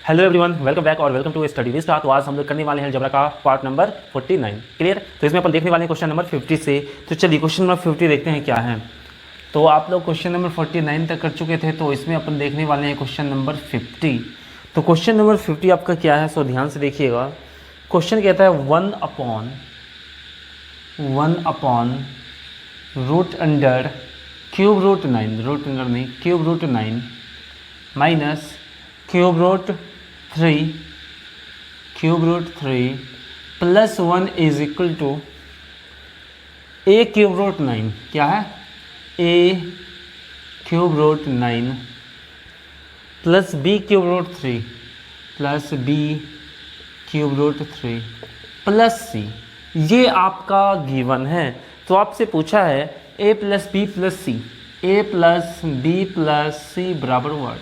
Hello everyone, welcome back और welcome to study with star. तो आज हम लोग करने वाले हैं अलजेब्रा का पार्ट नंबर 49। क्लियर। तो इसमें अपन देखने वाले हैं क्वेश्चन नंबर 50 से। तो चलिए क्वेश्चन नंबर 50 देखते हैं क्या है। तो आप लोग क्वेश्चन नंबर 49 तक कर चुके थे, तो इसमें अपन देखने वाले हैं क्वेश्चन नंबर 50। तो क्वेश्चन नंबर 50 आपका क्या है, सो ध्यान से देखिएगा। क्वेश्चन कहता है 1/1 root under cube root 9, root under नहीं, cube root 9 minus cube root 3 plus 1 is equal to a cube root 9। क्या है? A cube root 9 plus b cube root 3 plus b cube root 3 plus c. ये आपका given है। तो आपसे पूछा है a plus B plus c, a plus B plus c बराबर व्हाट।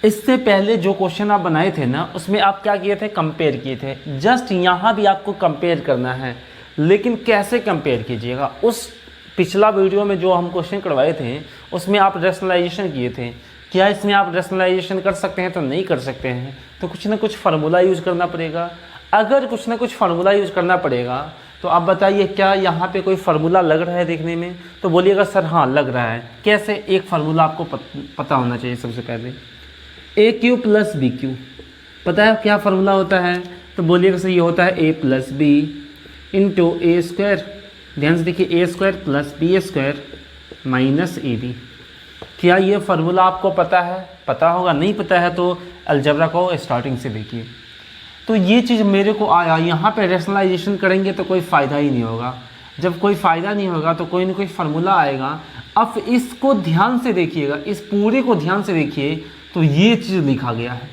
इससे पहले जो क्वेश्चन आप बनाए थे ना, उसमें आप क्या किए थे? कंपेयर किए थे। जस्ट यहाँ भी आपको कंपेयर करना है, लेकिन कैसे कंपेयर कीजिएगा? उस पिछला वीडियो में जो हम क्वेश्चन करवाए थे उसमें आप रैशनलाइजेशन किए थे। क्या इसमें आप रैशनलाइजेशन कर सकते हैं? तो नहीं कर सकते हैं, तो कुछ ना कुछ फार्मूला यूज करना पड़ेगा। अगर कुछ ना कुछ फार्मूला यूज करना पड़ेगा तो आप बताइए, क्या यहाँ पे कोई फार्मूला लग रहा है देखने में? तो बोलिएगा सर हाँ लग रहा है। कैसे? एक फार्मूला आपको पता होना चाहिए। सबसे पहले ए क्यू प्लस बी क्यू पता है क्या फार्मूला होता है? तो बोलिएगा सर ये होता है a plus b into a square. ध्यान से देखिए, a square plus b square minus a b. क्या ये फार्मूला आपको पता है? पता होगा। नहीं पता है तो अलजेब्रा को स्टार्टिंग से देखिए। तो ये चीज़ मेरे को आया, यहाँ पे रैशनलाइजेशन करेंगे तो कोई फ़ायदा ही नहीं होगा। जब कोई फ़ायदा नहीं होगा तो कोई ना कोई फार्मूला आएगा। अब इसको ध्यान से देखिएगा, इस पूरे को ध्यान से देखिए। तो ये चीज़ लिखा गया है।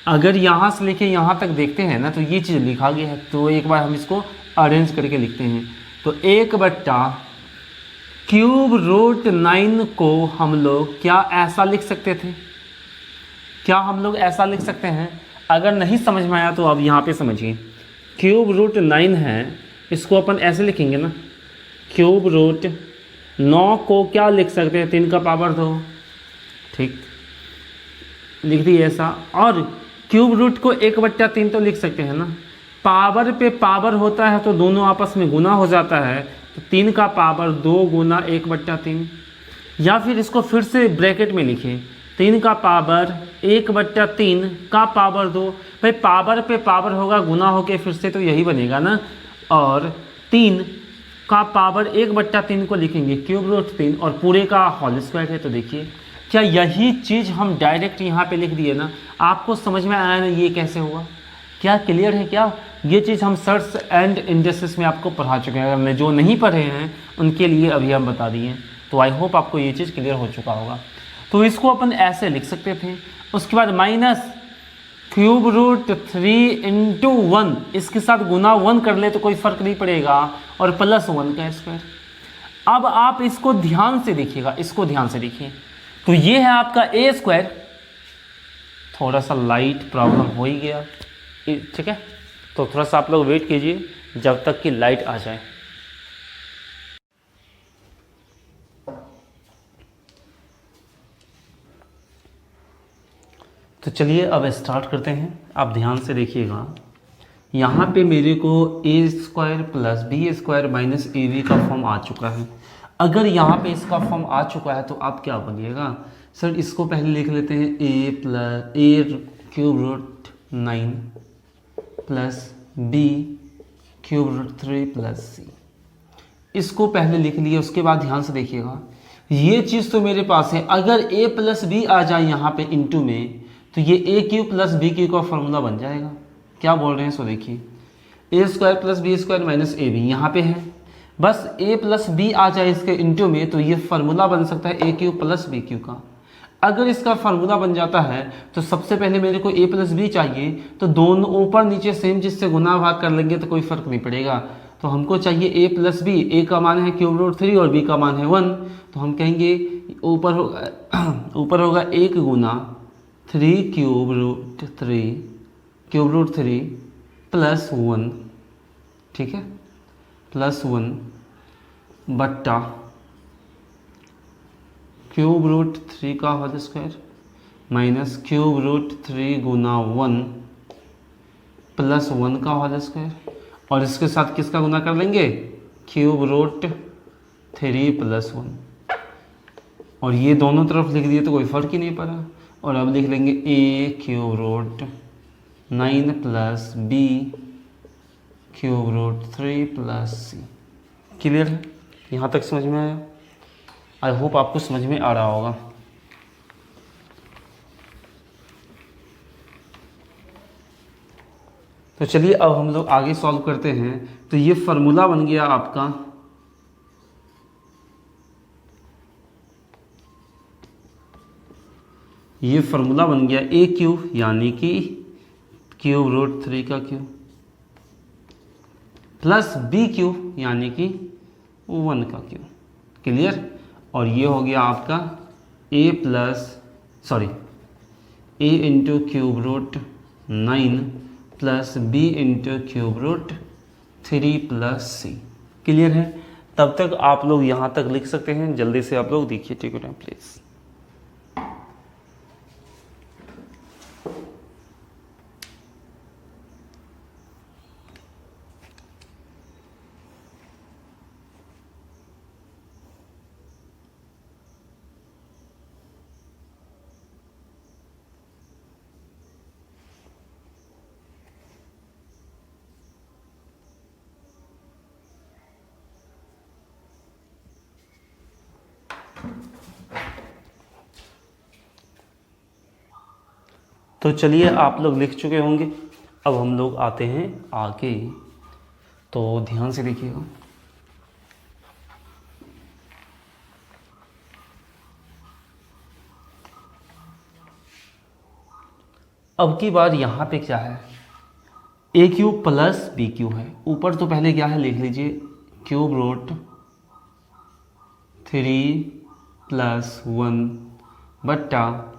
अगर यहाँ से लेके यहाँ तक देखते हैं ना, तो ये चीज़ लिखा गया है। तो एक बार हम इसको अरेंज करके लिखते हैं। तो 1/, क्यूब रूट 9 को हम लोग क्या ऐसा लिख सकते थे? क्या हम लोग ऐसा लिख सकते हैं? अगर नहीं समझ में आया तो अब यहाँ पे समझिए। क्यूब रूट 9 है, इसको अपन ऐसे लिखेंगे ना, क्यूब रूट 9 को क्या लिख सकते हैं? 3 का पावर 2। ठीक, लिख दिए ऐसा। और क्यूब रूट को 1/3 तो लिख सकते हैं ना। पावर पे पावर होता है तो दोनों आपस में गुना हो जाता है। तो 3 का पावर 2 गुना 1/3। या फिर इसको फिर से ब्रैकेट में लिखें, 3 का पावर 1/3 का पावर 2। भाई पावर पे पावर होगा, गुना होके फिर से तो यही बनेगा ना। और 3 का पावर 1/3 को लिखेंगे क्यूब रूट 3 और पूरे का होल स्क्वायर है। तो देखिए, क्या यही चीज़ हम डायरेक्ट यहाँ पे लिख दिए ना? आपको समझ में आया ना ये कैसे हुआ? क्या क्लियर है? क्या ये चीज़ हम सर्च एंड इंडेक्सेस में आपको पढ़ा चुके हैं। अगर जो नहीं पढ़े हैं उनके लिए अभी हम बता दिए। तो आई होप आपको ये चीज़ क्लियर हो चुका होगा। तो इसको अपन ऐसे लिख सकते थे। उसके बाद माइनस क्यूब रूट 3 इंटू 1, इसके साथ गुना 1 कर ले तो कोई फर्क नहीं पड़ेगा, और प्लस 1 का स्क्वायर। अब आप इसको ध्यान से देखिएगा, इसको ध्यान से देखिए। तो ये है आपका ए स्क्वायर। थोड़ा सा लाइट प्रॉब्लम हो ही गया, ठीक है। तो थोड़ा सा आप लोग वेट कीजिए जब तक कि लाइट आ जाए। तो चलिए अब स्टार्ट करते हैं। आप ध्यान से देखिएगा, यहाँ पे मेरे को a square plus b square minus a b का फॉर्म आ चुका है। अगर यहाँ पे इसका फॉर्म आ चुका है तो आप क्या बोलिएगा? सर इसको पहले लिख लेते हैं a cube root 9 plus b cube root 3 plus c. इसको पहले लिख लिए। उसके बाद ध्यान से देखिएगा, ये चीज़ तो मेरे पास है। अगर ए प्लस बी आ जाए यहाँ पे इंटू में, तो ये a cube plus b cube का फॉर्मूला बन जाएगा। क्या बोल रहे हैं? सो देखिए, a square plus b square minus a b यहाँ पे है। बस ए प्लस बी आ जाए इसके इंटू में, तो ये फार्मूला बन सकता है a cube plus b cube का। अगर इसका फार्मूला बन जाता है तो सबसे पहले मेरे को ए प्लस बी चाहिए, तो दोनों ऊपर नीचे सेम चीज़ से गुना भाग कर लेंगे तो कोई फर्क नहीं पड़ेगा। तो हमको चाहिए ए प्लस बी। ए का मान है क्यूब रूट 3 और बी का मान है 1। तो हम कहेंगे ऊपर होगा 1 गुना 3 क्यूब रूट 3 प्लस 1, ठीक है, प्लस 1 बट्टा क्यूब रूट 3 का whole square minus cube root 3 गुना 1 प्लस 1 का होल स्क्वायर, और इसके साथ किसका गुना कर लेंगे, क्यूब रूट 3 प्लस 1, और ये दोनों तरफ लिख दिए तो कोई फ़र्क ही नहीं पड़ा। और अब लिख लेंगे a cube root 9 plus b cube root 3 plus c. Clear है, यहाँ तक समझ में आया? आई होप आपको समझ में आ रहा होगा। तो चलिए अब हम लोग आगे सॉल्व करते हैं। तो ये फार्मूला बन गया आपका, ये फार्मूला बन गया ए क्यूब यानी कि क्यूब रूट 3 का क्यूब प्लस बी क्यूब यानी कि 1 का क्यूब। क्लियर? और ये हो गया आपका a into cube root 9 plus b into cube root 3 plus c. Clear है? तब तक आप लोग यहाँ तक लिख सकते हैं। जल्दी से आप लोग देखिए, टेक योर टाइम प्लीज़। तो चलिए आप लोग लिख चुके होंगे, अब हम लोग आते हैं आगे। तो ध्यान से देखिएगा। अब की बार यहाँ पे क्या है, a cube plus b cube है। ऊपर तो पहले क्या है लिख लीजिए, क्यूब रूट 3 प्लस 1 बट्टा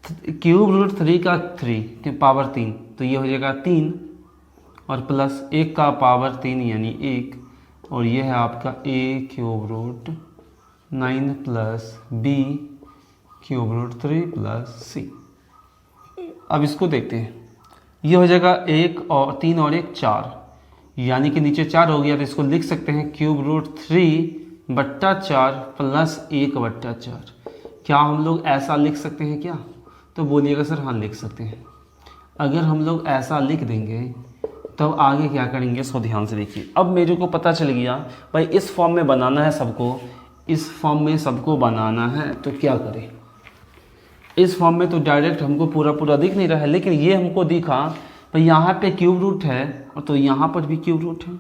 क्यूब रूट 3 का 3 की पावर 3, तो ये हो जाएगा 3 और प्लस 1 का पावर 3 यानी 1, और ये है आपका a cube root 9 plus b cube root 3 plus c. अब इसको देखते हैं, ये हो जाएगा 1 और 3 और 1 4, यानी कि नीचे 4 हो गया, तो इसको लिख सकते हैं क्यूब रूट 3 बट्टा 4 प्लस 1 बट्टा 4। क्या हम लोग ऐसा लिख सकते हैं क्या? तो बोलिएगा सर हाँ लिख सकते हैं। अगर हम लोग ऐसा लिख देंगे तब आगे क्या करेंगे, इसको ध्यान से देखिए। अब मेरे को पता चल गया भाई इस फॉर्म में बनाना है सबको, इस फॉर्म में सबको बनाना है, तो क्या करें। इस फॉर्म में तो डायरेक्ट हमको पूरा दिख नहीं रहा है, लेकिन ये हमको दिखा भाई यहाँ पे क्यूब रूट है और तो यहाँ पर भी क्यूब रूट है,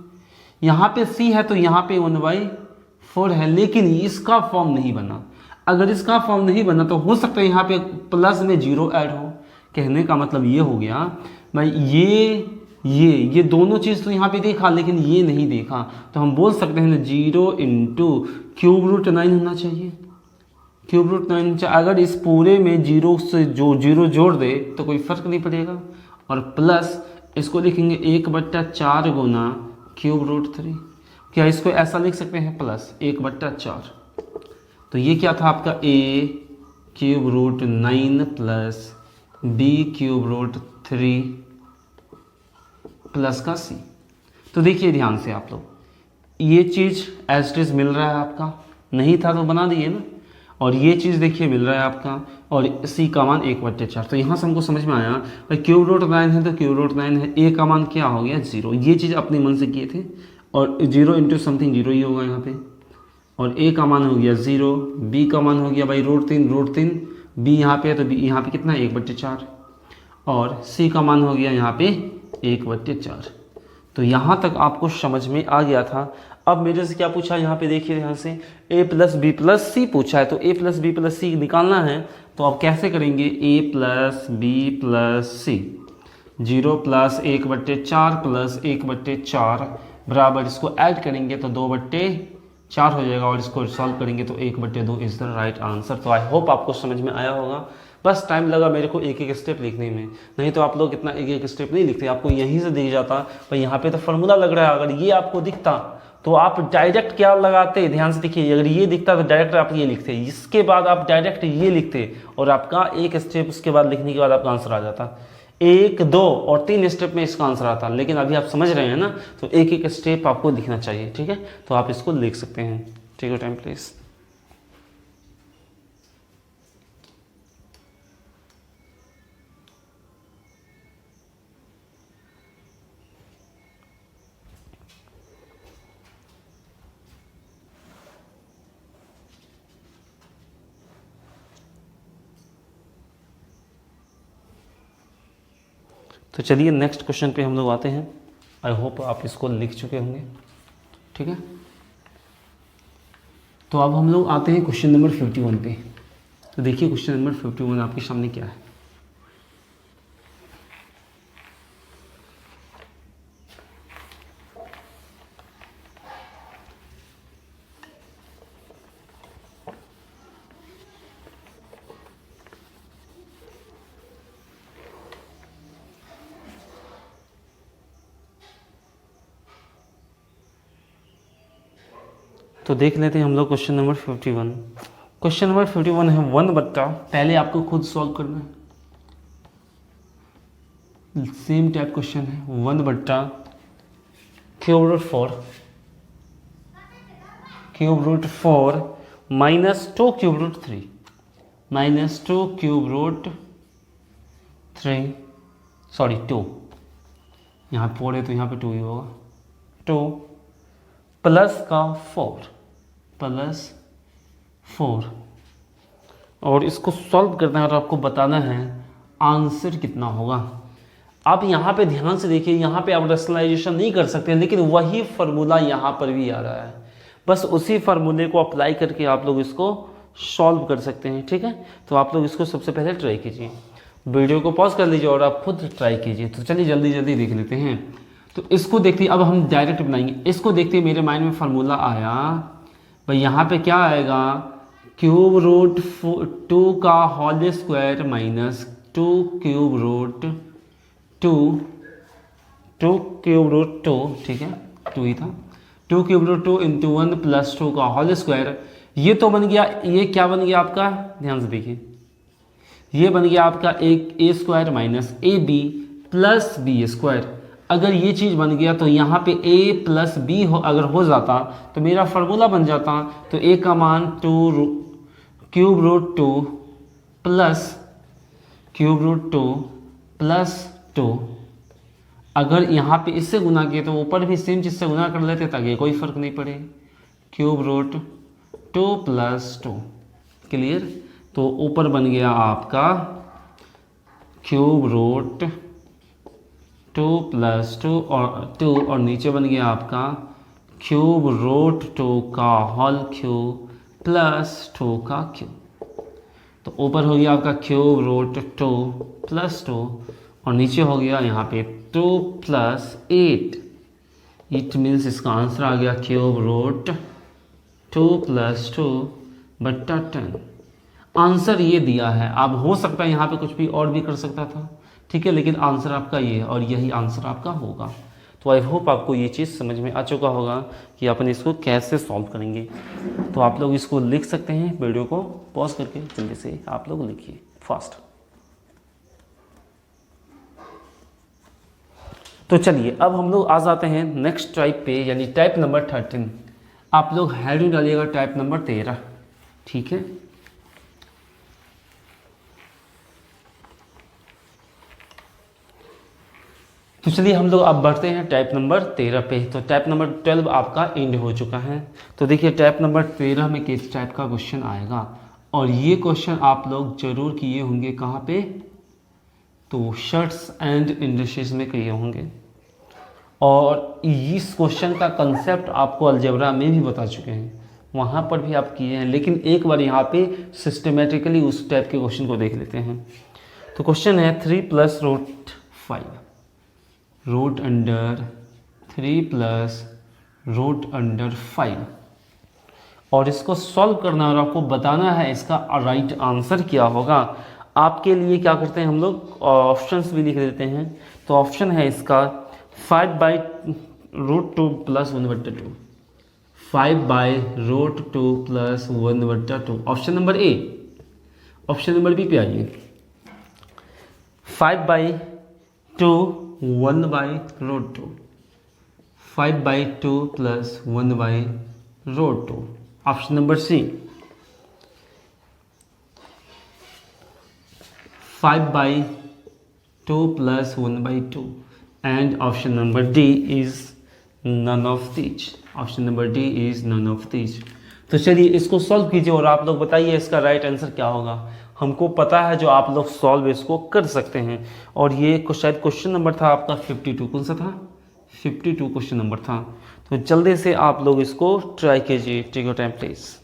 यहाँ पे सी है तो यहाँ पे 1/4 है, लेकिन इसका फॉर्म नहीं बना। अगर इसका फॉर्म नहीं बना तो हो सकता है यहाँ पे प्लस में 0 ऐड हो। कहने का मतलब ये हो गया भाई ये दोनों चीज़ तो यहाँ पे देखा लेकिन ये नहीं देखा, तो हम बोल सकते हैं ना 0 इंटू क्यूब रूट 9 होना चाहिए। क्यूब रूट 9 अगर इस पूरे में 0 से जो 0 जोड़ दे तो कोई फर्क नहीं पड़ेगा, और प्लस इसको लिखेंगे 1/4 गुना क्यूब रूट 3। क्या इसको ऐसा लिख सकते हैं, प्लस 1/4। तो ये क्या था आपका a cube root 9 plus b cube root 3 plus का सी। तो देखिए ध्यान से आप लोग, ये चीज़ एज इट इज़ मिल रहा है आपका, नहीं था तो बना दिए ना, और ये चीज़ देखिए मिल रहा है आपका, और सी का मान 1/4। तो यहाँ से हमको समझ में आया भाई क्यूब रूट 9 है तो क्यूब रूट 9 है, ए का मान क्या हो गया 0। ये चीज़ अपने मन से किए थे, और 0 इंटू समथिंग 0 ही होगा यहाँ पे, और ए का मान हो गया 0, बी का मान हो गया भाई रूट 3, बी यहाँ पे है तो बी यहाँ पे कितना 1/4, और सी का मान हो गया यहाँ पे 1/4। तो यहाँ तक आपको समझ में आ गया था। अब मेरे से क्या पूछा यहाँ पे देखिए ध्यान से, a plus B plus C पूछा है, तो a plus B plus C निकालना है। तो आप कैसे करेंगे, a plus B plus C, 0 plus 1/4 plus 1/4 बराबर, इसको ऐड करेंगे तो 2/4 हो जाएगा, और इसको सॉल्व करेंगे तो 1/2 इज़ द राइट आंसर। तो आई होप आपको समझ में आया होगा। बस टाइम लगा मेरे को एक एक स्टेप लिखने में, नहीं तो आप लोग इतना एक एक स्टेप नहीं लिखते, आपको यहीं से दिख जाता भाई यहाँ पे तो फार्मूला लग रहा है। अगर ये आपको दिखता तो आप डायरेक्ट क्या लगाते, ध्यान से देखिए, अगर ये दिखता तो डायरेक्ट आप ये लिखते, इसके बाद आप डायरेक्ट ये लिखते और आपका एक स्टेप उसके बाद लिखने के बाद आपका आंसर आ जाता। 1, 2 और 3 स्टेप में इसका आंसर आता, लेकिन अभी आप समझ रहे हैं ना, तो एक एक स्टेप आपको लिखना चाहिए, ठीक है। तो आप इसको लिख सकते हैं। Take your time please. तो चलिए नेक्स्ट क्वेश्चन पे हम लोग आते हैं। आई होप आप इसको लिख चुके होंगे, ठीक है। तो अब हम लोग आते हैं क्वेश्चन नंबर 51 पे। तो देखिए क्वेश्चन नंबर 51 आपके सामने क्या है। तो देख लेते हैं हम लोग क्वेश्चन नंबर 51। क्वेश्चन नंबर 51 है 1/, पहले आपको खुद सॉल्व करना है, सेम टाइप क्वेश्चन है। 1/, cube root 4 -2 cube root 3 -2 cube root 3, sorry 2, यहाँ 4 है तो यहाँ पे 2 ही होगा। 2 प्लस का 4 और इसको सॉल्व करना है और आपको बताना है आंसर कितना होगा। आप यहाँ पे ध्यान से देखिए, यहाँ पे आप रैशनलाइजेशन नहीं कर सकते, लेकिन वही फार्मूला यहाँ पर भी आ रहा है, बस उसी फार्मूले को अप्लाई करके आप लोग इसको सॉल्व कर सकते हैं, ठीक है। तो आप लोग इसको सबसे पहले ट्राई कीजिए, वीडियो को पॉज कर लीजिए और आप खुद ट्राई कीजिए। तो चलिए जल्दी जल्दी देख लेते हैं। तो इसको देखते अब हम डायरेक्ट बनाएंगे। इसको देखते मेरे माइंड में फार्मूला आया भाई, यहाँ पे क्या आएगा, क्यूब रूट 2 का होल स्क्वायर -2 क्यूब रूट 2, ठीक है, 2 ही था। 2 क्यूब रूट 2 इंटू 1 + 2 का होल स्क्वायर। ये तो बन गया, ये क्या बन गया आपका, ध्यान से देखिए, ये बन गया आपका एक a² - ab + b²। अगर ये चीज़ बन गया तो यहाँ पे a + b अगर हो जाता तो मेरा फार्मूला बन जाता। तो a का मान 2 cube root 2 plus cube root 2 plus 2। अगर यहाँ पे इससे गुना किए तो ऊपर भी सेम चीज़ से गुना कर लेते ताकि कोई फर्क नहीं पड़े। Cube root 2 + 2, clear. तो ऊपर बन गया आपका क्यूब रूट 2 + 2 और नीचे बन गया आपका क्यूब रूट 2 का होल क्यूब प्लस 2 का क्यूब। तो ऊपर हो गया आपका क्यूब रूट 2 + 2 और नीचे हो गया यहाँ पे 2 + 8। इट मीन्स इसका आंसर आ गया क्यूब रूट 2 + 2 बट्टा 10। आंसर ये दिया है। अब हो सकता है यहाँ पे कुछ भी और भी कर सकता था, ठीक है, लेकिन आंसर आपका ये है और यही आंसर आपका होगा। तो आई होप आपको ये चीज़ समझ में आ चुका होगा कि अपन इसको कैसे सॉल्व करेंगे। तो आप लोग इसको लिख सकते हैं, वीडियो को पॉज करके जल्दी से आप लोग लिखिए फास्ट। तो चलिए अब हम लोग आ जाते हैं नेक्स्ट टाइप पे, यानी टाइप नंबर 13। आप लोग हेडिंग डालिएगा टाइप नंबर 13, ठीक है। तो चलिए हम लोग अब बढ़ते हैं टाइप नंबर 13 पे। तो टाइप नंबर 12 आपका एंड हो चुका है। तो देखिए टाइप नंबर 13 में किस टाइप का क्वेश्चन आएगा, और ये क्वेश्चन आप लोग जरूर किए होंगे कहाँ पे, तो शर्ट्स एंड इंडस्ट्रीज में किए होंगे। और इस क्वेश्चन का कंसेप्ट आपको अलजेब्रा में भी बता चुके हैं, वहाँ पर भी आप किए हैं, लेकिन एक बार यहाँ पे सिस्टमेटिकली उस टाइप के क्वेश्चन को देख लेते हैं। तो क्वेश्चन है 3 + √5 रूट अंडर 3 + √5, और इसको सॉल्व करना और आपको बताना है इसका राइट आंसर क्या होगा। आपके लिए क्या करते हैं हम लोग, ऑप्शंस भी लिख देते हैं। तो ऑप्शन है इसका 5/√2 + 1/2, 5/√2 plus 1/2। Option number A. Option number B पे आइए। 5/2 1/√2, 5/2 plus 1/√2। Option number C 5/2 plus 1/2 and option number D is none of these. Option number D is none of these. तो चलिए इसको सॉल्व कीजिए और आप लोग बताइए इसका राइट आंसर क्या होगा। हमको पता है जो आप लोग सॉल्व इसको कर सकते हैं। और ये शायद क्वेश्चन नंबर था आपका 52। कौन सा था? 52 क्वेश्चन नंबर था। तो जल्दी से आप लोग इसको ट्राई कीजिए। Take your time please.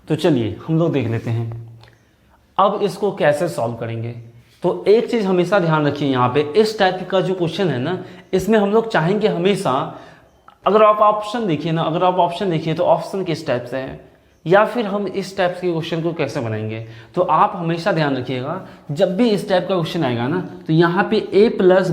तो चलिए हम लोग देख लेते हैं अब इसको कैसे सॉल्व करेंगे। तो एक चीज़ हमेशा ध्यान रखिए, यहाँ पे इस टाइप का जो क्वेश्चन है ना, इसमें हम लोग चाहेंगे हमेशा, अगर आप ऑप्शन देखिए ना, अगर आप ऑप्शन देखिए तो ऑप्शन किस टाइप से है या फिर हम इस टाइप के क्वेश्चन को कैसे बनाएंगे। तो आप हमेशा ध्यान रखिएगा जब भी इस टाइप का क्वेश्चन आएगा ना, तो यहाँ पे a प्लस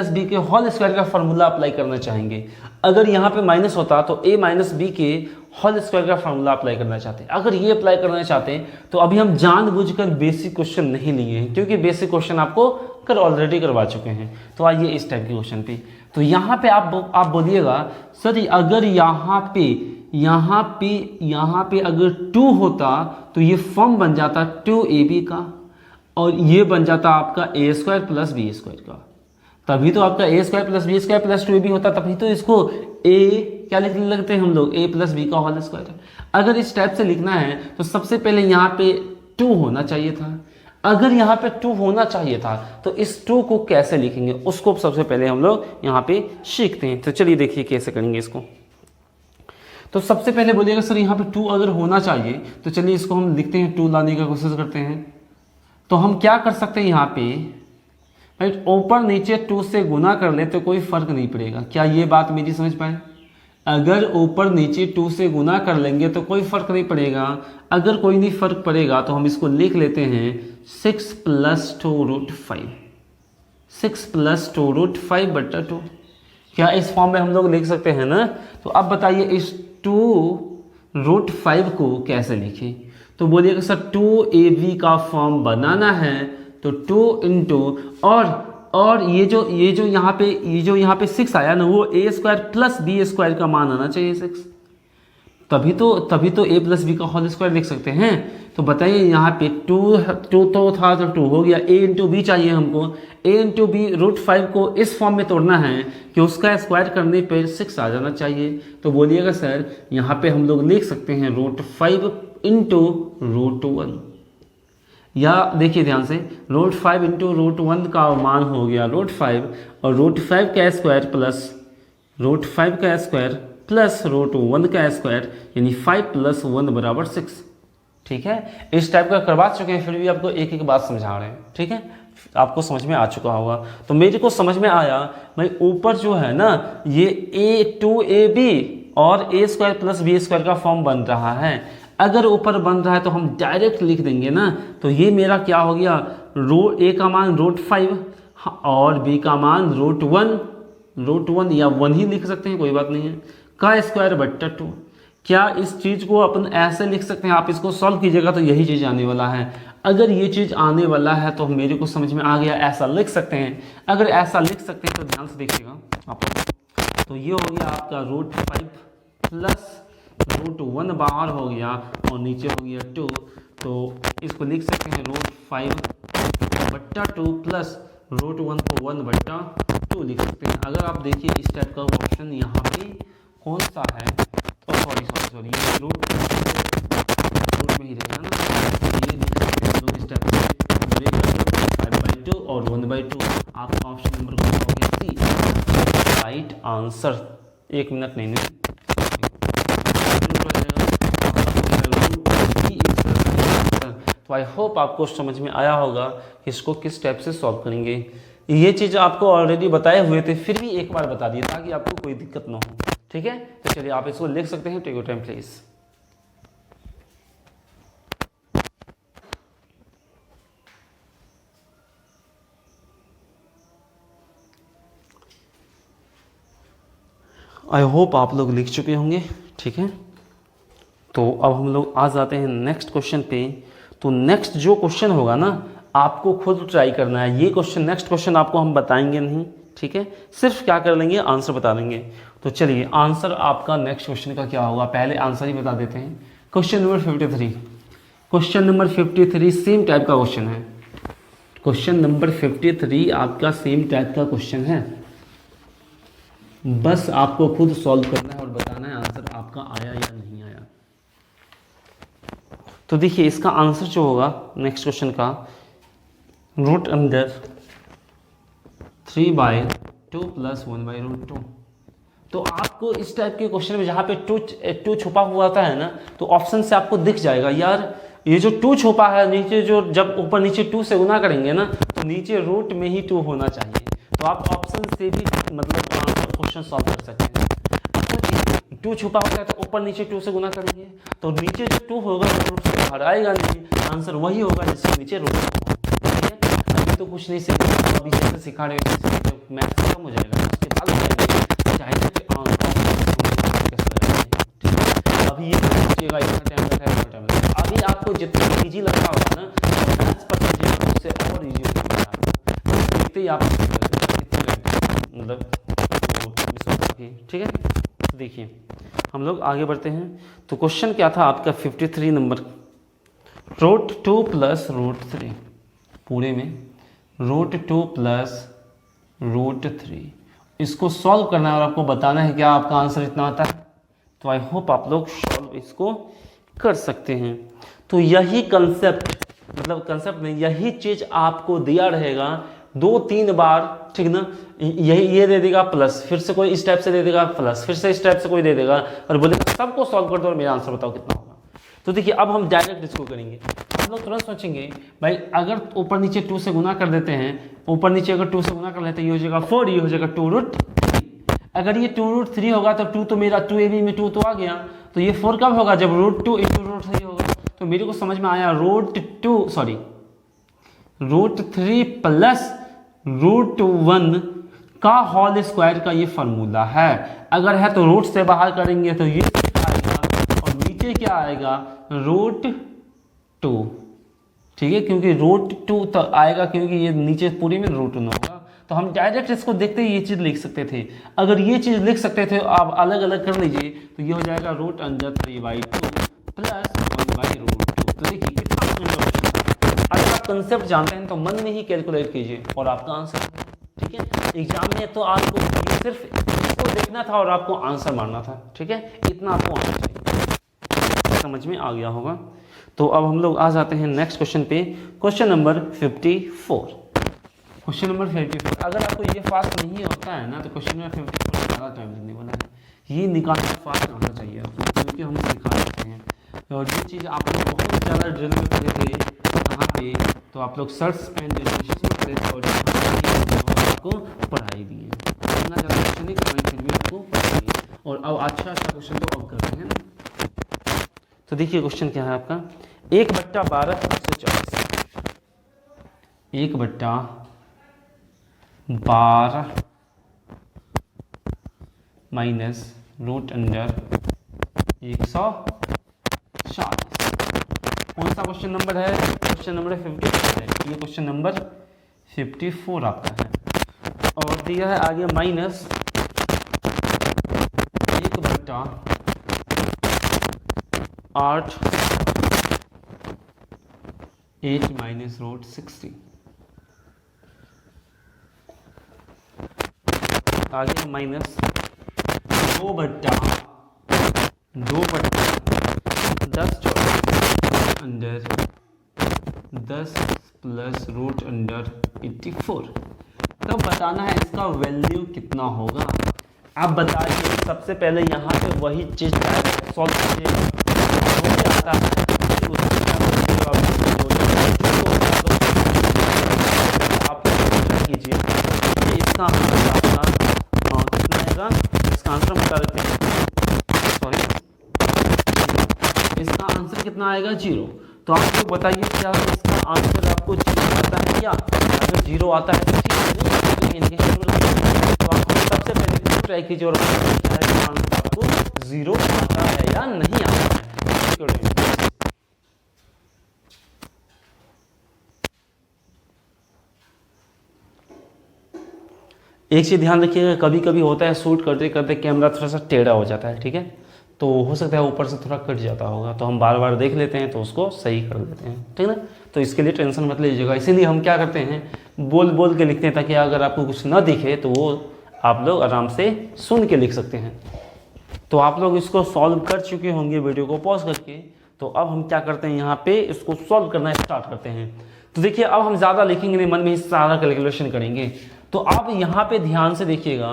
बी के होल स्क्वायर का फॉर्मूला अप्लाई करना चाहेंगे। अगर यहाँ पे माइनस होता तो a माइनस बी के होल स्क्वायर का फॉर्मूला अप्लाई करना चाहते हैं। अगर ये अप्लाई करना चाहते हैं तो अभी हम जानबूझकर बेसिक क्वेश्चन नहीं लिए हैं, क्योंकि बेसिक क्वेश्चन आपको ऑलरेडी करवा चुके हैं। तो आइए इस टाइप के क्वेश्चन पे। तो यहाँ पे आप बोलिएगा सर अगर यहाँ पे अगर 2 होता तो ये फॉर्म बन जाता 2ab का और ये बन जाता आपका a² प्लस b² का। तभी तो आपका a² plus b² plus 2ab होता, तभी तो इसको a क्या लिखने लगते हैं हम लोग, a प्लस b का होल स्क्वायर। अगर इस टाइप से लिखना है तो सबसे पहले यहाँ पे 2 होना चाहिए था। अगर यहाँ पे 2 होना चाहिए था तो इस 2 को कैसे लिखेंगे उसको सबसे पहले हम लोग यहाँ पे सीखते हैं। तो चलिए देखिए कैसे करेंगे इसको। तो सबसे पहले बोलिएगा सर यहाँ पे 2 अगर होना चाहिए तो चलिए इसको हम लिखते हैं, 2 लाने का कोशिश करते हैं। तो हम क्या कर सकते हैं यहाँ पे, राइट, ऊपर नीचे 2 से गुना कर ले तो कोई फर्क नहीं पड़ेगा। क्या ये बात मेरी समझ पाए? अगर ऊपर नीचे 2 से गुना कर लेंगे तो कोई फर्क नहीं पड़ेगा। अगर कोई नहीं फर्क पड़ेगा तो हम इसको लिख लेते हैं 6 प्लस 2√5, 6 प्लस 2√5/2। क्या इस फॉर्म में हम लोग लिख सकते हैं ना? तो अब बताइए इस 2√5 को कैसे लिखें। तो बोलिएगा सर 2ab का फॉर्म बनाना है तो 2 इंटू और ये जो यहाँ पे 6 आया ना, वो a² प्लस b² का मान आना चाहिए 6। तभी तो a प्लस b का होल स्क्वायर लिख सकते हैं। तो बताइए यहाँ पे 2 तो था तो 2 हो गया, a इंटू बी चाहिए हमको। a इंटू बी √5 को इस फॉर्म में तोड़ना है कि उसका स्क्वायर करने पे 6 आ जाना चाहिए। तो बोलिएगा सर यहाँ पे हम लोग लिख सकते हैं √5 इंटू √1, या देखिए ध्यान से √5 इंटू √1 का मान हो गया √5 और √5 का स्क्वायर प्लस √5 का स्क्वायर प्लस √1 का स्क्वायर, यानी 5 + 1 बराबर 6। ठीक है, इस टाइप का करवा चुके हैं, फिर भी आपको एक एक बात समझा रहे हैं। ठीक है, आपको समझ में आ चुका होगा। तो मेरे को समझ में आया भाई, ऊपर जो है ना ये 2ab और a² प्लस b² का फॉर्म बन रहा है। अगर ऊपर बन रहा है तो हम डायरेक्ट लिख देंगे ना। तो ये मेरा क्या हो गया, a का मान √5 और b का मान √1 या 1 ही लिख सकते हैं, कोई बात नहीं है, का स्क्वायर/2। क्या इस चीज़ को अपन ऐसे लिख सकते हैं? आप इसको सॉल्व कीजिएगा तो यही चीज़ आने वाला है। अगर ये चीज़ आने वाला है तो मेरे को समझ में आ गया, ऐसा लिख सकते हैं। अगर ऐसा लिख सकते हैं तो ध्यान से देखिएगा आप। तो ये हो गया आपका √5 प्लस √1 बाहर हो गया और नीचे हो गया 2। तो इसको लिख सकते हैं √5/2 प्लस √1 को 1/2 लिख सकते हैं। अगर आप देखिए इस टाइप का ऑप्शन यहाँ पे कौन सा है, तो सॉरी ये रूट में ही रहेगा ना। ये लिख सकते हैं लोग इस टाइप से 5/2 और 1/2। आपका ऑप्शन नंबर कौन सा हो गया, सी, राइट आंसर। 1 मिनट नहीं तो आई होप आपको समझ में आया होगा कि इसको किस टाइप से सॉल्व करेंगे। ये चीज़ आपको ऑलरेडी बताए हुए थे, फिर भी एक बार बता दिए ताकि आपको कोई दिक्कत ना हो। ठीक है, तो चलिए आप इसको लिख सकते हैं। Take your time please. I hope आप लोग लिख चुके होंगे। ठीक है, तो अब हम लोग आ जाते हैं नेक्स्ट क्वेश्चन पे। तो नेक्स्ट जो क्वेश्चन होगा ना, आपको खुद ट्राई करना है। ये क्वेश्चन, नेक्स्ट क्वेश्चन आपको हम बताएंगे नहीं, ठीक है, सिर्फ क्या कर लेंगे, आंसर बता देंगे। तो चलिए आंसर आपका नेक्स्ट क्वेश्चन का क्या होगा, पहले आंसर ही बता देते हैं। Question number 53, question number 53 same type का क्वेश्चन है। क्वेश्चन नंबर 53 आपका सेम टाइप का क्वेश्चन है, बस आपको खुद सॉल्व करना है और बताना है आंसर आपका आया या नहीं आया। तो देखिए इसका आंसर जो होगा नेक्स्ट क्वेश्चन का, रूट अंडर 3/2 + 1/√2। तो आपको इस टाइप के क्वेश्चन में जहाँ पे टू छुपा हुआ होता है ना, तो ऑप्शन से आपको दिख जाएगा यार ये जो 2 छुपा है नीचे, जो जब ऊपर नीचे 2 से गुना करेंगे ना, तो नीचे रूट में ही 2 होना चाहिए। तो आप ऑप्शन से भी मतलब क्वेश्चन सॉल्व कर सकते हैं। 2 छुपा होता है तो ऊपर नीचे 2 से गुना करेंगे, तो नीचे जो 2 होगा वो रूट से बाहर आएगा नहीं, आंसर वही होगा जिसके नीचे रूट होगा। ठीक है, अभी तो कुछ नहीं सीखा, अभी जैसे सिखा रहे हो मैथ्स खत्म हो जाएगा, उसके बाद चाहे अभी ये सोचिएगा इतना टाइम लगता है, टाइम लगता है। अभी आपको जितना ईजी लगता होगा ना, मैथ्स पर उससे और ईजी हो जाएगा, देखते ही आप मतलब। ठीक है, तो देखिए हम लोग आगे बढ़ते हैं। तो क्वेश्चन क्या था आपका 53 नंबर, √2 + √3, पूरे में √2 + √3, इसको सॉल्व करना है और आपको बताना है क्या आपका आंसर इतना आता है। तो आई होप आप लोग सॉल्व इसको कर सकते हैं। तो यही कंसेप्ट, मतलब कंसेप्ट में यही चीज़ आपको दिया रहेगा 2-3 बार, ठीक ना। यही ये दे देगा प्लस, फिर से कोई इस टाइप से दे देगा प्लस, फिर से इस टाइप से कोई दे देगा और बोलेगा सबको सॉल्व कर दो और मेरा आंसर बताओ कितना होगा। तो देखिए अब हम डायरेक्ट इसको करेंगे। हम लोग तुरंत सोचेंगे भाई अगर ऊपर नीचे 2 से गुना कर देते हैं, ऊपर नीचे अगर 2 से गुना कर लेते हैं, ये हो जाएगा 4, ये हो जाएगा 2√3। अगर ये 2√3 होगा तो 2 तो मेरा 2ab में 2 तो आ गया, तो ये 4 कब होगा, जब √2 × √3 होगा। तो मेरे को समझ में आया √3 + √1 का होल स्क्वायर का ये फार्मूला है। अगर है तो रूट से बाहर करेंगे तो ये आएगा और नीचे क्या आएगा, √2। ठीक है, क्योंकि √2 तो आएगा क्योंकि ये नीचे पूरे में √1 होगा। तो हम डायरेक्ट इसको देखते ही ये चीज़ लिख सकते थे। अगर ये चीज़ लिख सकते थे आप अलग अलग कर लीजिए, तो ये हो जाएगा √3/2 + 1/√2। तो देखिए कितना सुंदर। अगर आप कंसेप्ट जानते हैं तो मन में ही कैलकुलेट कीजिए और आपका आंसर। ठीक है, एग्जाम में तो आपको सिर्फ इसको देखना था और आपको आंसर मारना था। ठीक है, इतना आपको आना चाहिए, समझ में आ गया होगा। तो अब हम लोग आ जाते हैं नेक्स्ट क्वेश्चन पे, क्वेश्चन नंबर 54। क्वेश्चन नंबर 54, अगर आपको ये फास्ट नहीं होता है ना, तो क्वेश्चन नंबर 54 में ज़्यादा टाइम लगने वाला है। ये निकालना फास्ट आना चाहिए आपको, क्योंकि हम सिखा सकते हैं। और ये चीज़ आप लोग बहुत ज़्यादा ड्रिल में पढ़े थे कहाँ पे, तो आप लोग सर्च एंड में पढ़े थे और आपको पढ़ाई दिए। इतना ज़्यादा क्वेश्चन नहीं करवाएं, फिर भी आपको पढ़ाई। और अब अच्छा क्वेश्चन तो अब करते हैं ना। तो देखिए क्वेश्चन क्या है आपका, 1/12 से 24, 1/12 - √140। कौन सा क्वेश्चन नंबर है, क्वेश्चन नंबर 54 है। ये क्वेश्चन नंबर 54 आपका है। और दिया है आगे -1/8 -√60। आगे -2/10 अंडर 10 + √84। तब बताना है इसका वैल्यू कितना होगा। आप बताइए, सबसे पहले यहाँ पे वही चीज़ सॉल्व कीजिएगा, मुझे आता है आप कीजिए। इसका आंसर आपका कितना आएगा, इसका आंसर बता देते हैं, सॉरी इसका आंसर कितना आएगा 0। तो आप लोग बताइए क्या इसका आंसर आपको 0 आता है क्या? अगर 0 आता है तो ठीक है, नहीं तो आपको सबसे पहले ट्राई कीजिए और क्या है आंसर आपको 0 आता है या नहीं आता है। एक चीज़ ध्यान रखिएगा, कभी कभी होता है शूट करते करते कैमरा थोड़ा सा टेढ़ा हो जाता है, ठीक है, तो हो सकता है ऊपर से थोड़ा कट जाता होगा, तो हम बार बार देख लेते हैं तो उसको सही कर देते हैं, ठीक है ना। तो इसके लिए टेंशन मत लीजिएगा, इसीलिए हम क्या करते हैं बोल बोल के लिखते हैं, ताकि अगर आपको कुछ ना दिखे तो वो आप लोग आराम से सुन के लिख सकते हैं। तो आप लोग इसको सॉल्व कर चुके होंगे वीडियो को पॉज करके, तो अब हम क्या करते हैं यहाँ पे इसको सॉल्व करना स्टार्ट करते हैं। तो देखिए अब हम ज़्यादा लिखेंगे नहीं, मन में ही सारा कैलकुलेशन करेंगे। तो आप यहाँ पे ध्यान से देखिएगा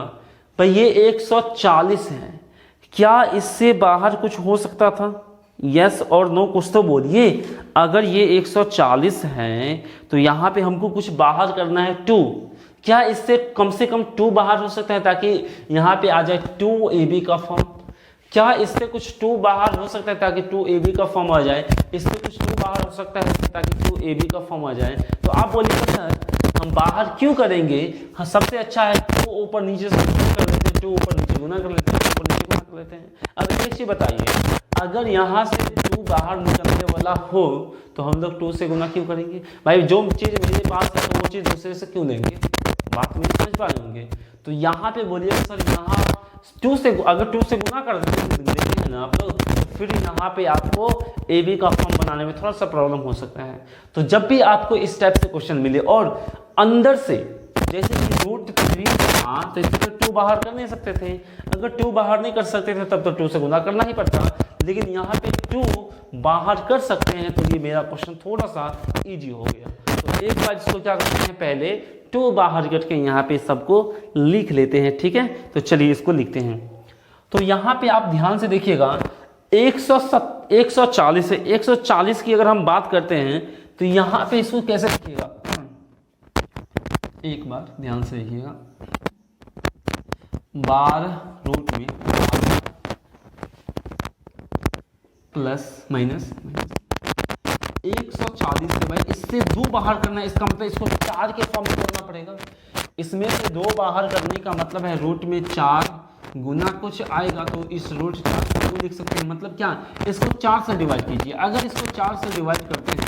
भाई, ये 140 है, क्या इससे बाहर कुछ हो सकता था? यस और नो कुछ तो बोलिए। अगर ये 140 है तो यहाँ पे हमको कुछ बाहर करना है 2, क्या इससे कम से कम 2 बाहर हो सकता है ताकि यहाँ पे आ जाए 2ab का फॉर्म? क्या इससे कुछ 2 बाहर हो सकता है ताकि 2ab का फॉर्म आ जाए? इससे कुछ 2 बाहर हो सकता है ताकि 2ab का फॉर्म आ जाए? तो आप बोलिए सर हम बाहर क्यों करेंगे? हाँ सबसे अच्छा है 2 ऊपर नीचे से गुना कर लेते हैं, 2 ऊपर नीचे गुना कर लेते हैं, ऊपर नीचे गुना कर लेते हैं। अब एक चीज बताइए, अगर यहाँ से 2 बाहर निकलने वाला हो तो हम लोग 2 से गुना क्यों करेंगे? भाई जो चीज़ मेरे पास है तो वो चीज़ दूसरे से क्यों लेंगे? बात मेरी समझ पा होंगे। तो यहाँ पे बोलिए सर यहाँ 2 से अगर 2 से गुना कर देते हैं ना आप लोग, तो फिर यहाँ पे आपको AB का फॉर्म बनाने में थोड़ा सा प्रॉब्लम हो सकता है। तो जब भी आपको इस टाइप से क्वेश्चन मिले और अंदर से जैसे कि √3 था तो इससे तो 2 बाहर कर नहीं सकते थे, अगर 2 बाहर नहीं कर सकते थे तब तो 2 से गुना करना ही पड़ता, लेकिन यहाँ पे 2 बाहर कर सकते हैं, तो ये मेरा क्वेश्चन थोड़ा सा इजी हो गया। तो एक बार इसको क्या करते हैं, पहले 2 बाहर करके यहाँ पे सबको लिख लेते हैं, ठीक है। तो चलिए इसको लिखते हैं। तो यहाँ पे आप ध्यान से देखिएगा 140 है, 140 की अगर हम बात करते हैं तो यहाँ पे इसको कैसे लिखिएगा, एक बार ध्यान से देखिएगा, बार रूट में प्लस माइनस 140 है भाई, इससे 2 बाहर करना है, इसका मतलब इसको 4 के फॉर्म में करना पड़ेगा। इसमें से 2 बाहर करने का मतलब है रूट में 4 गुना कुछ आएगा, तो इस √4 को लिख सकते हैं। मतलब क्या, इसको 4 से डिवाइड कीजिए। अगर इसको 4 से डिवाइड करते हैं,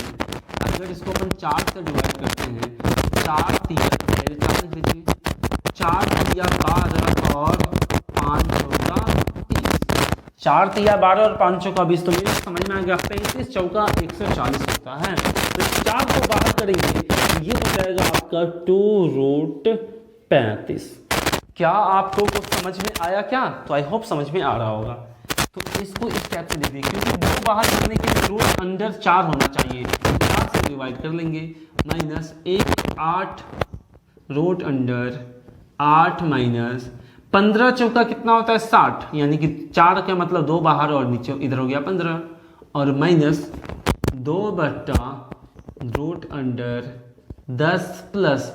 अगर इसको अपन 4 से डिवाइड करते हैं, 4 3 पहले 4 लिख लीजिए, 4 3 12 और 5 चौका 30, 4 3 12 और 5 चौका 20। तो मेरे समझ में आ गया 35 चौका 140 होता है। तो 4 को बाहर करेंगे तो ये हो जाएगा आपका 2√35। क्या आपको कुछ समझ में आया क्या? तो आई होप समझ में आ रहा होगा। तो इसको इस टाइप से लिख दीजिए, क्योंकि 2 बाहर करने के लिए रूट अंडर 4 होना चाहिए, 4 से डिवाइड कर लेंगे, माइनस 1 8 रूट अंडर 8 माइनस 15 चौका कितना होता है 60, यानी कि 4 का मतलब 2 बाहर और नीचे इधर हो गया 15, और माइनस 2/√10 प्लस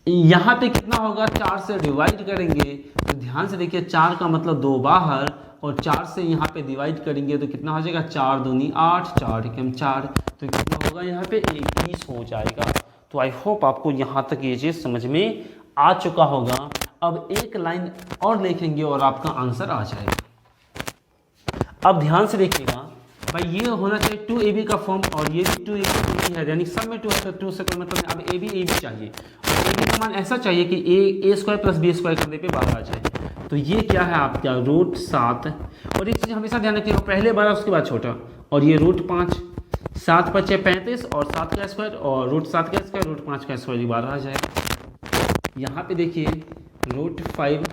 यहाँ पे कितना होगा, 4 से डिवाइड करेंगे तो ध्यान से देखिए 4 का मतलब 2 बाहर, और 4 से यहाँ पे डिवाइड करेंगे तो कितना हो जाएगा, 4 दूनी 8 4 एकम 4, तो कितना होगा यहाँ पे 21 हो जाएगा। तो आई होप आपको यहाँ तक ये चीज़ समझ में आ चुका होगा। अब एक लाइन और लिखेंगे और आपका आंसर आ जाएगा। अब ध्यान से देखिएगा भाई, ये होना चाहिए 2ab का फॉर्म, और ये भी 2ab है, यानी सब में 2 है तो 2 से कोई मतलब नहीं। अब ab चाहिए, और ab का मान ऐसा चाहिए कि a² + b² करने पे बाहर आ जाए। तो ये क्या है आपका √7, और एक चीज़ हमेशा ध्यान रखिएगा, पहले बड़ा उसके बाद छोटा, और ये √5, 7 × 5 = 35 और 7 का स्क्वायर और √7 का स्क्वायर √5 का स्क्वायर बाहर आ जाएगा। यहाँ पे देखिए √5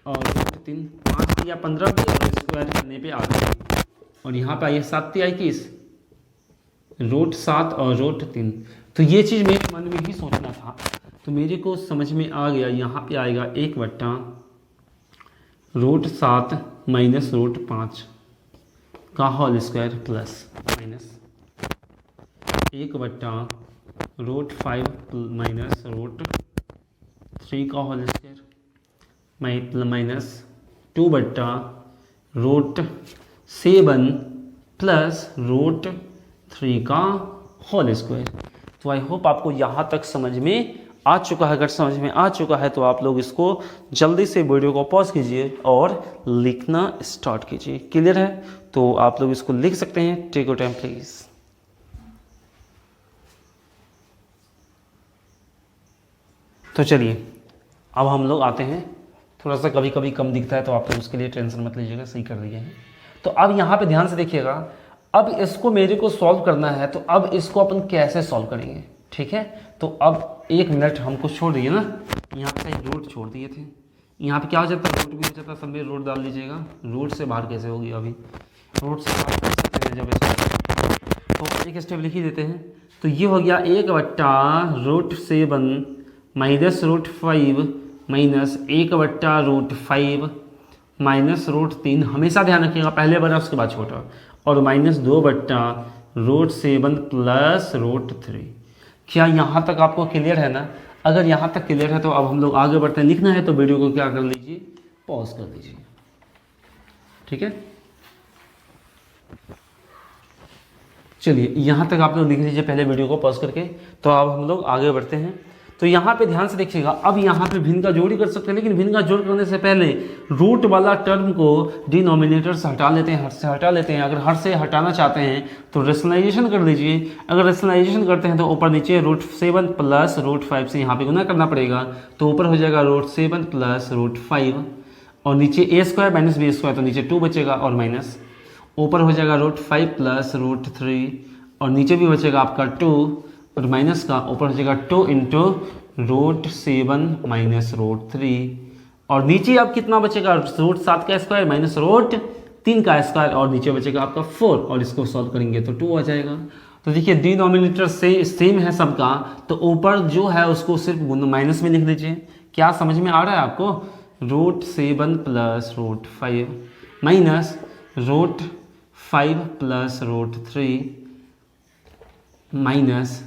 और √3 5 या 15 भी, और स्क्वायर करने पे आ गए, और यहाँ पे आइए 7 आई 21 √7 और √3। तो ये चीज़ मेरे मन में ही सोचना था, तो मेरे को समझ में आ गया। यहाँ पे आएगा 1/√7 माइनस √5 का whole square plus minus 1/√5 minus 3 का होल स्क्वायर माइनस 2 बट्टा रूट 7 प्लस रूट 3 का होल स्क्वायर। तो आई होप आपको यहाँ तक समझ में आ चुका है। अगर समझ में आ चुका है तो आप लोग इसको जल्दी से वीडियो को पॉज कीजिए और लिखना स्टार्ट कीजिए। क्लियर है? तो आप लोग इसको लिख सकते हैं। Take your time please. तो चलिए अब हम लोग आते हैं, थोड़ा सा कभी कभी कम दिखता है तो आप लोग उसके लिए टेंशन मत लीजिएगा, सही कर दिए हैं। तो अब यहाँ पे ध्यान से देखिएगा, अब इसको मेरे को सॉल्व करना है, तो अब इसको अपन कैसे सॉल्व करेंगे, ठीक है। तो अब 1 मिनट हमको छोड़ दिए ना, यहाँ पे रूट छोड़ दिए थे, यहाँ पे क्या हो जाता है, रूट भी हो जाता है, सब में रूट डाल दीजिएगा। रूट से बाहर कैसे होगी, अभी रूट से बाहर कर सकते हैं जब इसको, तो एक स्टेप लिख ही देते हैं। तो ये हो गया 1 बट्टा रूट 7 माइनस रूट 5 माइनस 1 बट्टा रूट 5 माइनस रूट 3, हमेशा ध्यान रखिएगा पहले बड़ा उसके बाद छोटा, और माइनस 2 बट्टा रूट 7 प्लस रूट 3। क्या यहाँ तक आपको क्लियर है ना? अगर यहाँ तक क्लियर है तो अब हम लोग आगे बढ़ते हैं। लिखना है तो वीडियो को क्या कर लीजिए, पॉज कर दीजिए, ठीक है। चलिए यहाँ तक आप लोग लिख लीजिए पहले वीडियो को पॉज करके। तो अब हम लोग आगे बढ़ते हैं। तो यहाँ पे ध्यान से देखिएगा, अब यहाँ पे भिन्न का जोड़ ही कर सकते हैं, लेकिन भिन्न का जोड़ करने से पहले रूट वाला टर्म को डिनोमिनेटर से हटा लेते हैं, हर से हटा लेते हैं। अगर हर से हटाना चाहते हैं तो रेशनलाइजेशन कर लीजिए। अगर रेशनलाइजेशन करते हैं तो ऊपर नीचे रूट 7 प्लस रूट 5 से यहाँ पे गुना करना पड़ेगा, तो ऊपर हो जाएगा रूट 7 प्लस रूट 5, और नीचे ए स्क्वायर माइनस बी स्क्वायर, तो नीचे 2 बचेगा और माइनस, ऊपर हो जाएगा रूट 5 प्लस रूट 3, और नीचे भी बचेगा आपका 2 और माइनस का, ऊपर हो जाएगा 2 इंटू रूट 7 माइनस रूट 3, और नीचे अब कितना बचेगा, रूट 7 का स्क्वायर माइनस रूट 3 का स्क्वायर, और नीचे बचेगा आपका 4, और इसको सॉल्व करेंगे तो 2 आ जाएगा। तो देखिए डिनोमिनेटर से सेम है सबका, तो ऊपर जो है उसको सिर्फ माइनस में लिख दीजिए। क्या समझ में आ रहा है आपको? Root 7 plus root 5 minus root 5 plus root 3 minus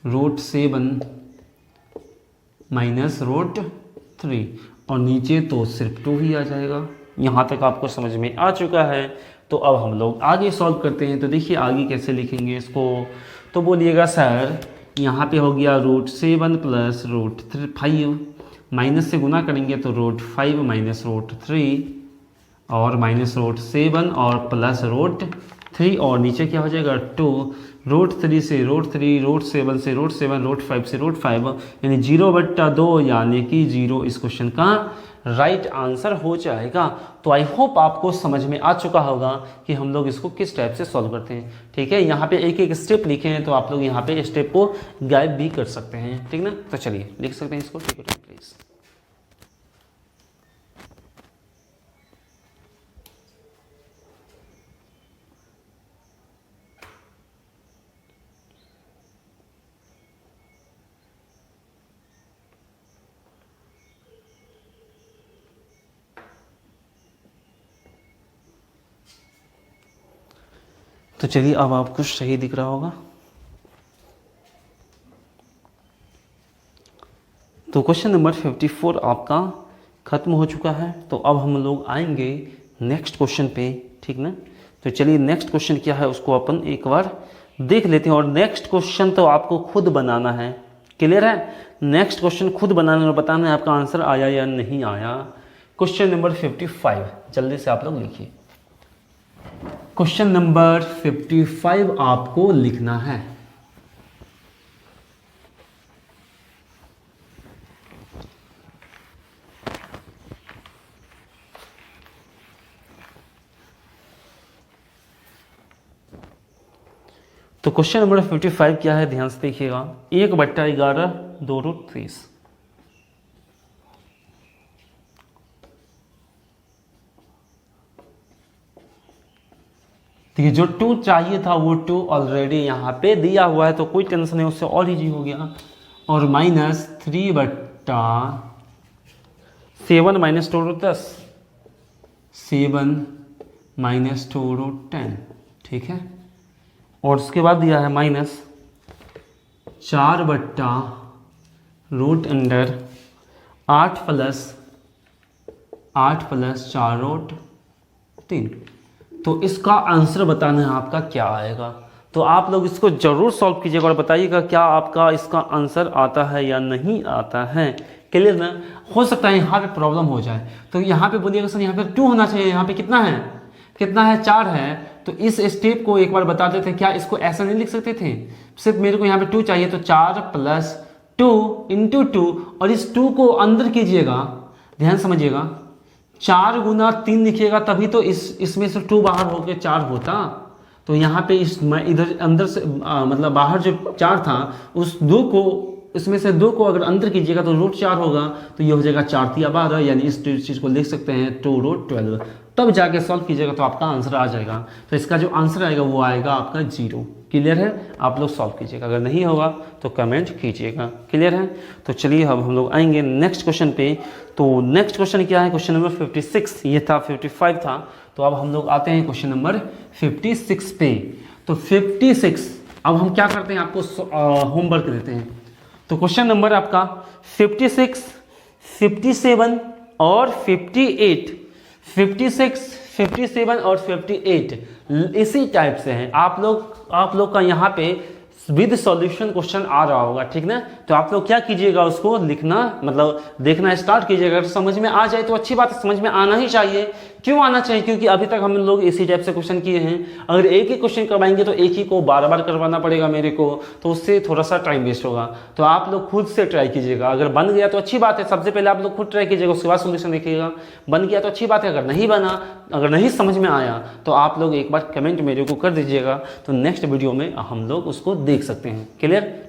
root 7 minus root 3, और नीचे तो सिर्फ 2 ही आ जाएगा। यहाँ तक आपको समझ में आ चुका है। तो अब हम लोग आगे सॉल्व करते हैं। तो देखिए आगे कैसे लिखेंगे इसको, तो बोलिएगा सर यहाँ पे हो गया रूट 7 प्लस रूट 5, माइनस से गुना करेंगे तो रूट 5 माइनस रूट 3, और माइनस रूट 7 और प्लस रूट 3, और नीचे क्या हो जाएगा 2, रूट 3 से रूट 3, रूट 7 से रूट 7, रूट 5 से रूट 5, यानी 0/2, यानी कि 0 इस क्वेश्चन का राइट आंसर हो जाएगा। तो आई होप आपको समझ में आ चुका होगा कि हम लोग इसको किस टाइप से सॉल्व करते हैं, ठीक है। यहाँ पे एक एक स्टेप लिखे हैं, तो आप लोग यहाँ पे स्टेप को गायब भी कर सकते हैं, ठीक ना। तो चलिए लिख सकते हैं इसको, ठीक है प्लीज़। तो चलिए अब आपको सही दिख रहा होगा। तो क्वेश्चन नंबर 54 आपका ख़त्म हो चुका है। तो अब हम लोग आएंगे नेक्स्ट क्वेश्चन पे, ठीक ना। तो चलिए नेक्स्ट क्वेश्चन क्या है उसको अपन एक बार देख लेते हैं। और नेक्स्ट क्वेश्चन तो आपको खुद बनाना है, क्लियर है। नेक्स्ट क्वेश्चन खुद बनाना और बताना है आपका आंसर आया या नहीं आया। क्वेश्चन नंबर 55 जल्दी से आप लोग लिखिए। क्वेश्चन नंबर 55 आपको लिखना है। तो क्वेश्चन नंबर 55 क्या है, ध्यान से देखिएगा। 1/11 2 रूट 30। देखिए जो 2 चाहिए था वो 2 ऑलरेडी यहाँ पे दिया हुआ है, तो कोई टेंशन नहीं, उससे और इजी हो गया। और minus 3/7 minus 2 root 10, 7 minus 2 root 10, ठीक है। और उसके बाद दिया है माइनस 4/√अंडर 8 प्लस 4√3। तो इसका आंसर बताना है आपका क्या आएगा। तो आप लोग इसको ज़रूर सॉल्व कीजिएगा और बताइएगा क्या आपका इसका आंसर आता है या नहीं आता है। क्लियर ना? हो सकता है यहाँ पे प्रॉब्लम हो जाए, तो यहाँ पे बोलिएगा सर यहाँ पे 2 होना चाहिए, यहाँ पे कितना है 4 है। तो इस स्टेप को एक बार बता देते, क्या इसको ऐसा नहीं लिख सकते थे, सिर्फ मेरे को यहाँ पे 2 चाहिए, तो 4 + 2 × 2, और इस 2 को अंदर कीजिएगा, ध्यान समझिएगा, 4 × 3 लिखिएगा तभी तो इसमें से 2 बाहर होके 4 होता। तो यहाँ पे इधर अंदर से मतलब बाहर जो 4 था उस 2 को, इसमें से 2 को अगर अंदर कीजिएगा तो √4 होगा, तो ये हो जाएगा 4 × 12, यानी इस चीज़ को लिख सकते हैं 2√12। तब जाके सॉल्व कीजिएगा तो आपका आंसर आ जाएगा। तो इसका जो आंसर आएगा वो आएगा आपका 0। क्लियर है? आप लोग सॉल्व कीजिएगा, अगर नहीं होगा तो कमेंट कीजिएगा। क्लियर है? तो चलिए अब हम लोग आएंगे नेक्स्ट क्वेश्चन पे। तो नेक्स्ट क्वेश्चन क्या है? क्वेश्चन नंबर 56, ये था 55 था। तो अब हम लोग आते हैं क्वेश्चन नंबर 56 पे। तो 56 अब हम क्या करते हैं, आपको होमवर्क देते हैं। तो क्वेश्चन नंबर आपका 56, 57 और 58, 56, 57 और 58 इसी टाइप से हैं। आप लोग का यहाँ पे विद सॉल्यूशन क्वेश्चन आ रहा होगा, ठीक ना? तो आप लोग क्या कीजिएगा, उसको लिखना मतलब देखना स्टार्ट कीजिएगा। अगर समझ में आ जाए तो अच्छी बात है, समझ में आना ही चाहिए। क्यों आना चाहिए? क्योंकि अभी तक हम लोग इसी टाइप से क्वेश्चन किए हैं। अगर एक ही क्वेश्चन करवाएंगे तो एक ही को बार बार करवाना पड़ेगा मेरे को, तो उससे थोड़ा सा टाइम वेस्ट होगा। तो आप लोग खुद से ट्राई कीजिएगा, अगर बन गया तो अच्छी बात है। सबसे पहले आप लोग खुद ट्राई कीजिएगा, उसके बाद सोल्यूशन देखिएगा। बन गया तो अच्छी बात है, अगर नहीं बना, अगर नहीं समझ में आया तो आप लोग एक बार कमेंट मेरे को कर दीजिएगा, तो नेक्स्ट वीडियो में हम लोग उसको देख सकते हैं। क्लियर?